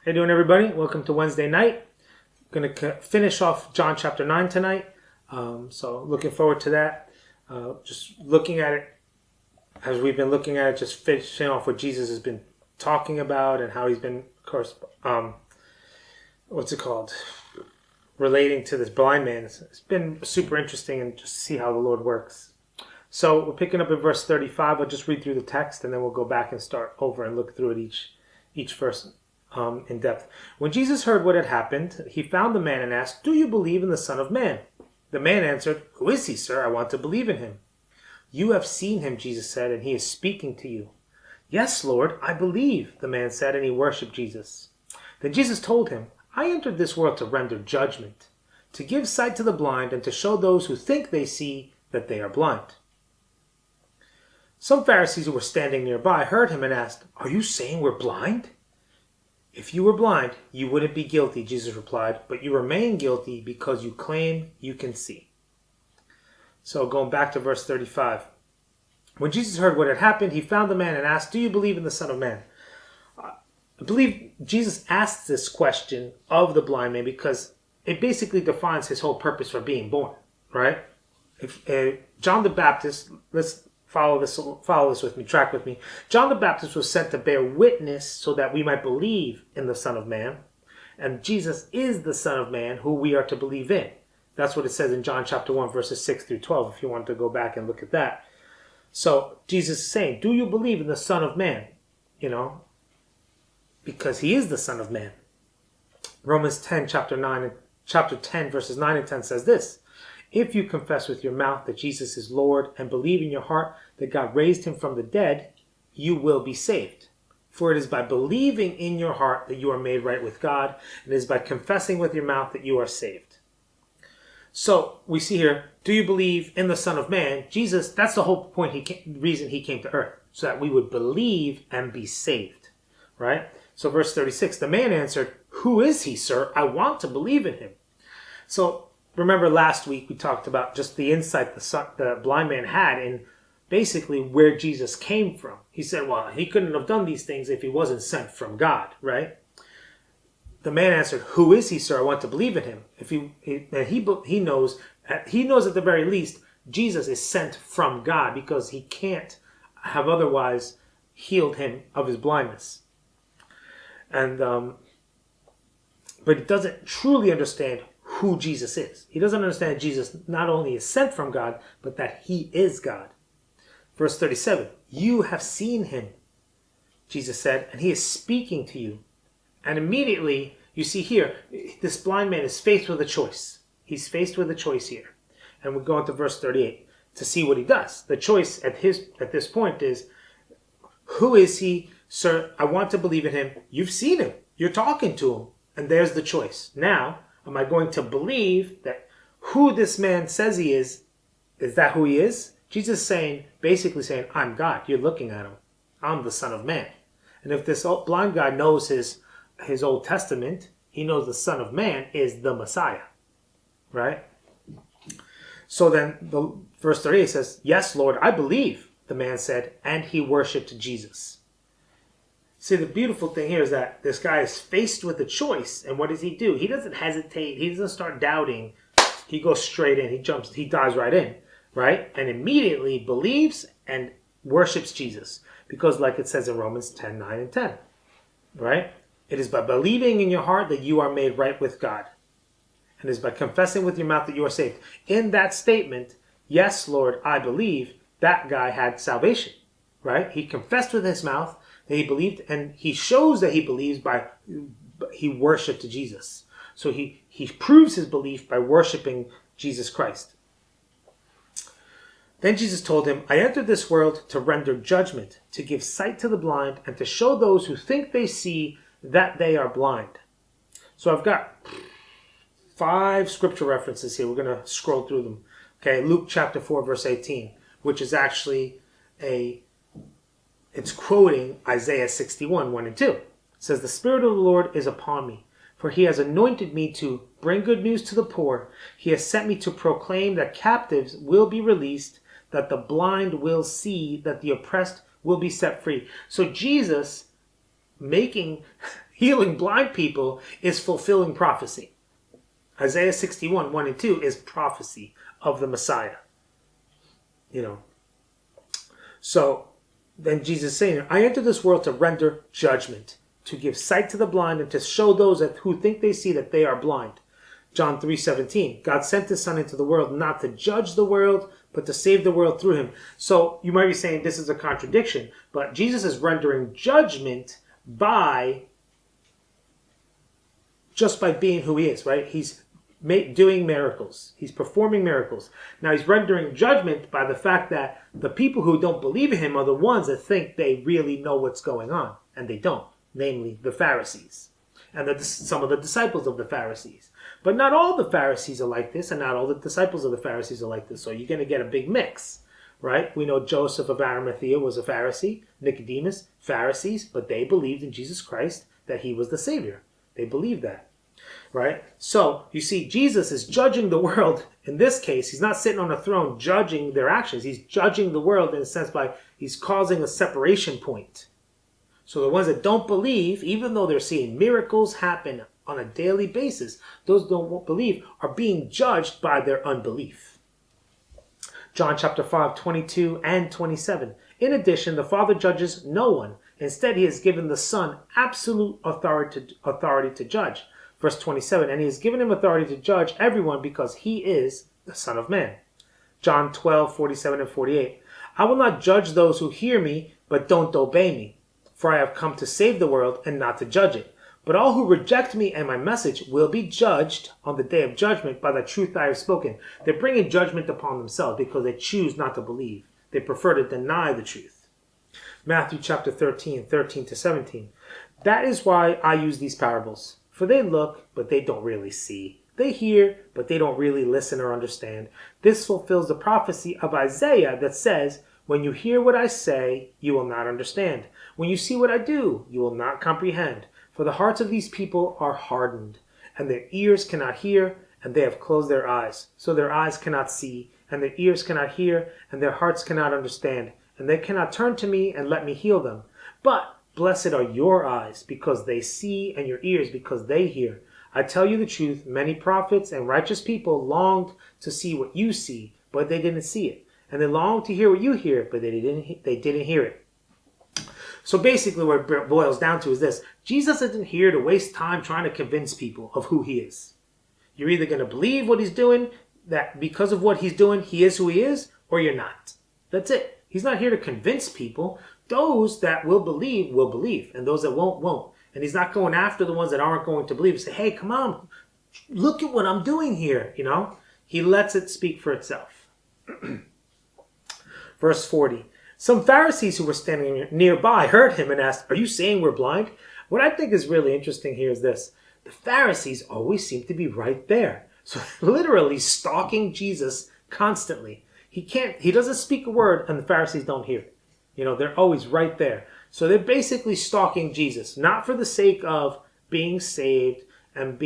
How you doing, everybody? Welcome to Wednesday night. I'm going to finish off John chapter 9 tonight. So looking forward to that. Just looking at it, as we've been looking at it, just finishing off what Jesus has been talking about and how he's been, of course, relating to this blind man. It's been super interesting and just see how the Lord works. So we're picking up in verse 35. I'll just read through the text and then we'll go back and start over and look through it each verse in depth. When Jesus heard what had happened, he found the man and asked, "Do you believe in the Son of Man?" The man answered, "Who is he, sir? I want to believe in him." "You have seen him," Jesus said, "and he is speaking to you." "Yes, Lord, I believe," the man said, and he worshipped Jesus. Then Jesus told him, "I entered this world to render judgment, to give sight to the blind, and to show those who think they see that they are blind." Some Pharisees who were standing nearby heard him and asked, "Are you saying we're blind?" "If you were blind, you wouldn't be guilty," Jesus replied, "but you remain guilty because you claim you can see." So going back to verse 35. When Jesus heard what had happened, he found the man and asked, "Do you believe in the Son of Man?" I believe Jesus asked this question of the blind man because it basically defines his whole purpose for being born, right? If John the Baptist, let's follow this with me, track with me. John the Baptist was sent to bear witness so that we might believe in the Son of Man. And Jesus is the Son of Man who we are to believe in. That's what it says in John chapter 1, verses 6 through 12, if you want to go back and look at that. So Jesus is saying, do you believe in the Son of Man? Because he is the Son of Man. Romans 10, chapter 10, verses 9 and 10 says this: "If you confess with your mouth that Jesus is Lord and believe in your heart that God raised him from the dead, you will be saved. For it is by believing in your heart that you are made right with God, and it is by confessing with your mouth that you are saved." So we see here, do you believe in the Son of Man? Jesus, that's the whole point, reason he came to earth, so that we would believe and be saved, right? So verse 36, the man answered, "Who is he, sir? I want to believe in him." So remember last week we talked about just the insight the blind man had in basically where Jesus came from. He said, well, he couldn't have done these things if he wasn't sent from God, right? The man answered, "Who is he, sir? I want to believe in him." He knows at the very least Jesus is sent from God because he can't have otherwise healed him of his blindness. And but he doesn't truly understand who Jesus is. He doesn't understand Jesus not only is sent from God, but that he is God. Verse 37, "You have seen him," Jesus said, "and he is speaking to you." And immediately, you see here, this blind man is faced with a choice. He's faced with a choice here. And we go into verse 38 to see what he does. The choice at this point is, "Who is he, sir? I want to believe in him." You've seen him. You're talking to him. And there's the choice. Now, am I going to believe that who this man says he is that who he is? Jesus is basically saying, I'm God. You're looking at him. I'm the Son of Man. And if this blind guy knows his Old Testament, he knows the Son of Man is the Messiah. Right? So then verse 38 says, "Yes, Lord, I believe," the man said, and he worshipped Jesus. See, the beautiful thing here is that this guy is faced with a choice, and what does he do? He doesn't hesitate. He doesn't start doubting. He goes straight in. He dives right in, right? And immediately believes and worships Jesus. Because like it says in Romans 10, 9 and 10, right? "It is by believing in your heart that you are made right with God. And it is by confessing with your mouth that you are saved." In that statement, "Yes, Lord, I believe," that guy had salvation, right? He confessed with his mouth that he believed, and he shows that he believes he worshipped Jesus. So he proves his belief by worshiping Jesus Christ. Then Jesus told him, "I entered this world to render judgment, to give sight to the blind, and to show those who think they see that they are blind." So I've got 5 scripture references here. We're going to scroll through them. Okay, Luke chapter 4, verse 18, which is actually it's quoting Isaiah 61, 1 and 2. It says, "The Spirit of the Lord is upon me, for he has anointed me to bring good news to the poor. He has sent me to proclaim that captives will be released, that the blind will see, that the oppressed will be set free." So Jesus healing blind people is fulfilling prophecy. Isaiah 61, 1 and 2 is prophecy of the Messiah. So then Jesus is saying, I entered this world to render judgment, to give sight to the blind, and to show those who think they see that they are blind. John 3:17, God sent his son into the world not to judge the world, but to save the world through him. So you might be saying this is a contradiction, but Jesus is rendering judgment just by being who he is, right? He's doing miracles. He's performing miracles. Now he's rendering judgment by the fact that the people who don't believe in him are the ones that think they really know what's going on, and they don't, namely the Pharisees and some of the disciples of the Pharisees. But not all the Pharisees are like this, and not all the disciples of the Pharisees are like this. So you're going to get a big mix, right? We know Joseph of Arimathea was a Pharisee, Nicodemus, Pharisees, but they believed in Jesus Christ, that he was the Savior. They believed that, right? So you see, Jesus is judging the world. In this case, he's not sitting on a throne judging their actions. He's judging the world in a sense by he's causing a separation point. So the ones that don't believe, even though they're seeing miracles happen on a daily basis, those who don't believe are being judged by their unbelief. John chapter 5, 22 and 27. In addition, the Father judges no one. Instead, he has given the Son absolute authority to judge. Verse 27, and he has given him authority to judge everyone because he is the Son of Man. John 12, 47 and 48. I will not judge those who hear me, but don't obey me. For I have come to save the world and not to judge it. But all who reject me and my message will be judged on the day of judgment by the truth I have spoken. They're bringing judgment upon themselves because they choose not to believe. They prefer to deny the truth. Matthew chapter 13, 13 to 17. That is why I use these parables. For they look, but they don't really see. They hear, but they don't really listen or understand. This fulfills the prophecy of Isaiah that says, when you hear what I say, you will not understand. When you see what I do, you will not comprehend. For the hearts of these people are hardened, and their ears cannot hear, and they have closed their eyes. So their eyes cannot see, and their ears cannot hear, and their hearts cannot understand. And they cannot turn to me and let me heal them. But blessed are your eyes, because they see, and your ears, because they hear. I tell you the truth, many prophets and righteous people longed to see what you see, but they didn't see it. And they longed to hear what you hear, but they didn't hear it. So basically what it boils down to is this. Jesus isn't here to waste time trying to convince people of who he is. You're either going to believe what he's doing, that because of what he's doing, he is who he is, or you're not. That's it. He's not here to convince people. Those that will believe, and those that won't. And he's not going after the ones that aren't going to believe and say, hey, come on, look at what I'm doing here, He lets it speak for itself. Verse 40. Some Pharisees who were standing nearby heard him and asked, are you saying we're blind? What I think is really interesting here is this. The Pharisees always seem to be right there. So literally stalking Jesus constantly. He doesn't speak a word and the Pharisees don't hear it. They're always right there. So they're basically stalking Jesus, not for the sake of being saved and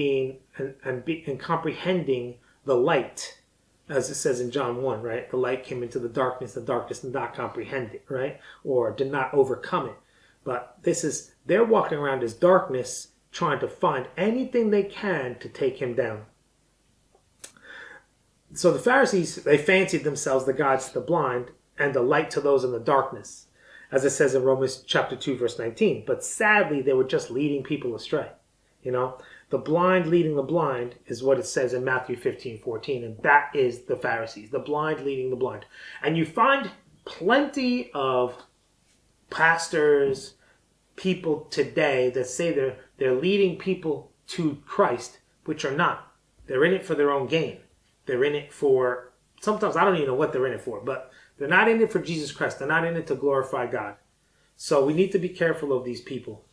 and comprehending the light. As it says in John 1, right? The light came into the darkness did not comprehend it, right? Or did not overcome it. But they're walking around as darkness, trying to find anything they can to take him down. So the Pharisees, they fancied themselves the gods to the blind and the light to those in the darkness. As it says in Romans chapter 2, verse 19. But sadly, they were just leading people astray. The blind leading the blind is what it says in Matthew 15, 14. And that is the Pharisees, the blind leading the blind. And you find plenty of pastors, people today that say they're leading people to Christ, which are not. They're in it for their own gain. They're in it for, sometimes I don't even know what they're in it for, but they're not in it for Jesus Christ. They're not in it to glorify God. So we need to be careful of these people.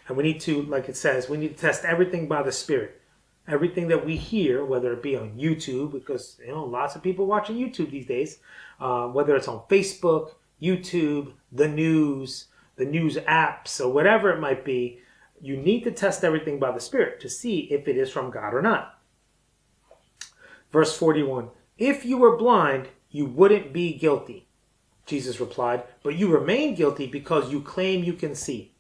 And we need to, like it says, we need to test everything by the Spirit. Everything that we hear, whether it be on YouTube, because lots of people watching YouTube these days, whether it's on Facebook, YouTube, the news apps, or whatever it might be, you need to test everything by the Spirit to see if it is from God or not. Verse 41, if you were blind, you wouldn't be guilty, Jesus replied, but you remain guilty because you claim you can see.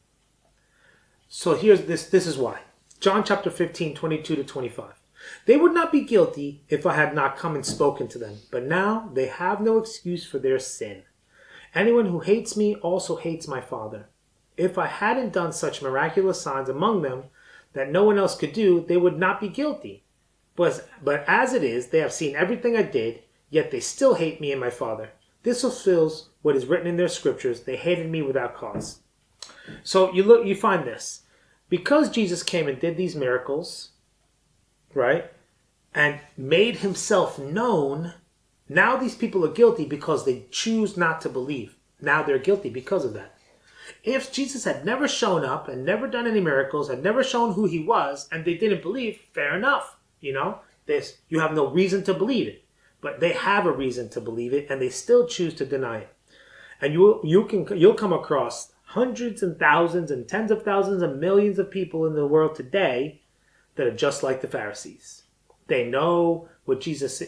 So here's this. This is why. John chapter 15, 22 to 25. They would not be guilty if I had not come and spoken to them. But now they have no excuse for their sin. Anyone who hates me also hates my Father. If I hadn't done such miraculous signs among them that no one else could do, they would not be guilty. But as it is, they have seen everything I did, yet they still hate me and my Father. This fulfills what is written in their scriptures. They hated me without cause. So you find this. Because Jesus came and did these miracles, right, and made himself known, now these people are guilty because they choose not to believe. Now they're guilty because of that. If Jesus had never shown up and never done any miracles, had never shown who he was, and they didn't believe, fair enough. You have no reason to believe it. But they have a reason to believe it, and they still choose to deny it. And you'll come across hundreds and thousands and tens of thousands and millions of people in the world today that are just like the Pharisees. They know who Jesus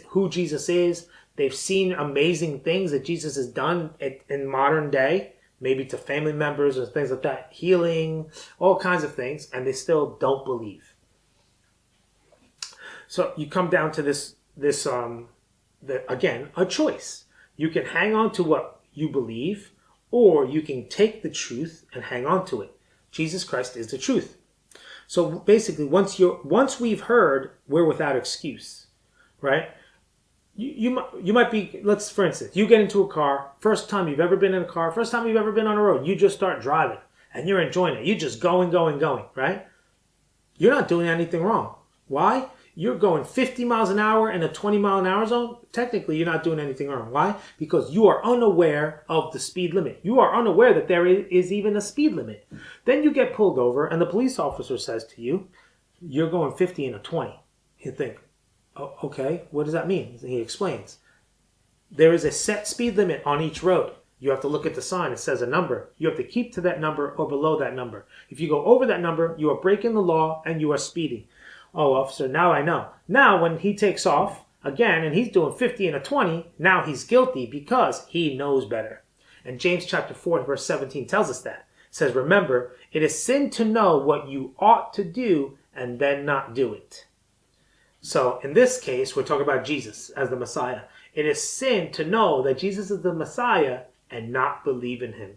is. They've seen amazing things that Jesus has done in modern day, maybe to family members or things like that, healing, all kinds of things, and they still don't believe. So you come down to this again, a choice. You can hang on to what you believe, or you can take the truth and hang on to it. Jesus Christ is the truth. So basically, once we've heard, we're without excuse, right? You might be, for instance, you get into a car, first time you've ever been in a car, first time you've ever been on a road, you just start driving, and you're enjoying it. You're just going, right? You're not doing anything wrong. Why? You're going 50 miles an hour in a 20 mile an hour zone. Technically, you're not doing anything wrong. Why? Because you are unaware of the speed limit. You are unaware that there is even a speed limit. Then you get pulled over and the police officer says to you, you're going 50 in a 20. You think, oh, okay, what does that mean? He explains. There is a set speed limit on each road. You have to look at the sign. It says a number. You have to keep to that number or below that number. If you go over that number, you are breaking the law and you are speeding. Oh, officer, now I know. Now when he takes off again and he's doing 50 and a 20, now he's guilty because he knows better. And James chapter 4 verse 17 tells us that. It says, remember, it is sin to know what you ought to do and then not do it. So in this case, we're talking about Jesus as the Messiah. It is sin to know that Jesus is the Messiah and not believe in him.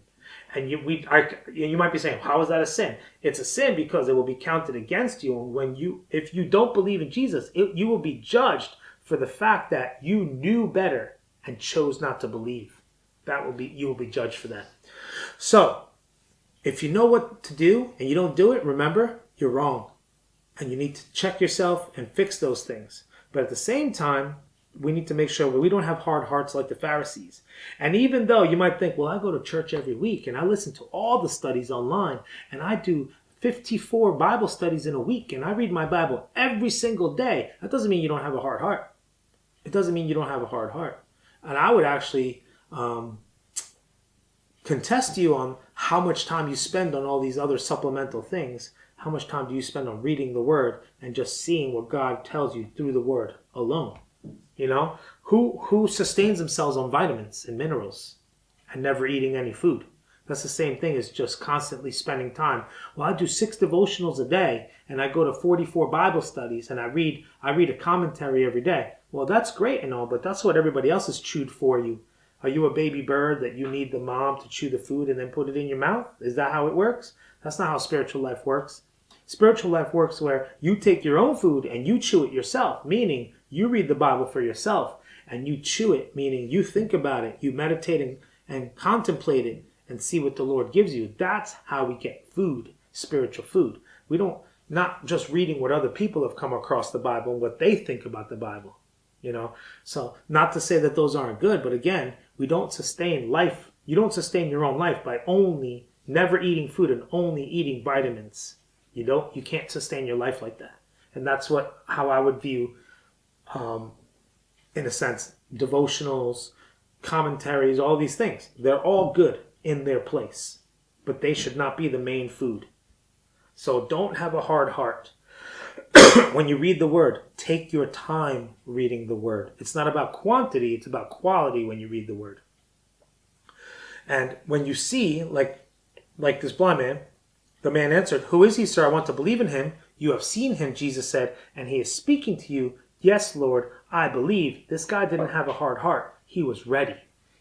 And you might be saying, how is that a sin? It's a sin because it will be counted against you. If you don't believe in Jesus, you will be judged for the fact that you knew better and chose not to believe. You will be judged for that. So, if you know what to do and you don't do it, remember, you're wrong. And you need to check yourself and fix those things. But at the same time, we need to make sure we don't have hard hearts like the Pharisees. And even though you might think, well, I go to church every week and I listen to all the studies online and I do 54 Bible studies in a week and I read my Bible every single day, that doesn't mean you don't have a hard heart. It doesn't mean you don't have a hard heart. And I would actually contest you on how much time you spend on all these other supplemental things. How much time do you spend on reading the Word and just seeing what God tells you through the Word alone? Who sustains themselves on vitamins and minerals and never eating any food? That's the same thing as just constantly spending time. Well, I do 6 devotionals a day and I go to 44 Bible studies and I read a commentary every day. Well, that's great and all, but that's what everybody else has chewed for you. Are you a baby bird that you need the mom to chew the food and then put it in your mouth? Is that how it works? That's not how spiritual life works. Spiritual life works where you take your own food and you chew it yourself, meaning you read the Bible for yourself and you chew it, meaning you think about it, you meditate and contemplate it and see what the Lord gives you. That's how we get food, spiritual food. We don't, not just reading what other people have come across the Bible and what they think about the Bible, So not to say that those aren't good, but again, we don't sustain life. You don't sustain your own life by only never eating food and only eating vitamins. You can't sustain your life like that. And that's how I would view, in a sense, devotionals, commentaries, all these things. They're all good in their place, but they should not be the main food. So don't have a hard heart. When you read the Word, take your time reading the Word. It's not about quantity, it's about quality when you read the Word. And when you see, like this blind man, The man answered, "Who is he, sir? I want to believe in him." "You have seen him," Jesus said, "and he is speaking to you." "Yes, Lord, I believe." This guy didn't have a hard heart. He was ready.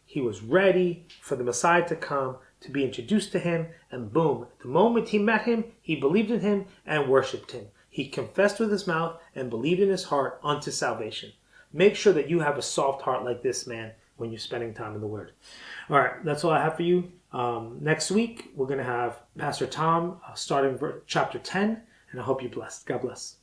He was ready for the Messiah to come, to be introduced to him, and boom, the moment he met him, he believed in him and worshipped him. He confessed with his mouth and believed in his heart unto salvation. Make sure that you have a soft heart like this man when you're spending time in the Word. All right, that's all I have for you. Next week, we're going to have Pastor Tom starting chapter 10, and I hope you're blessed. God bless.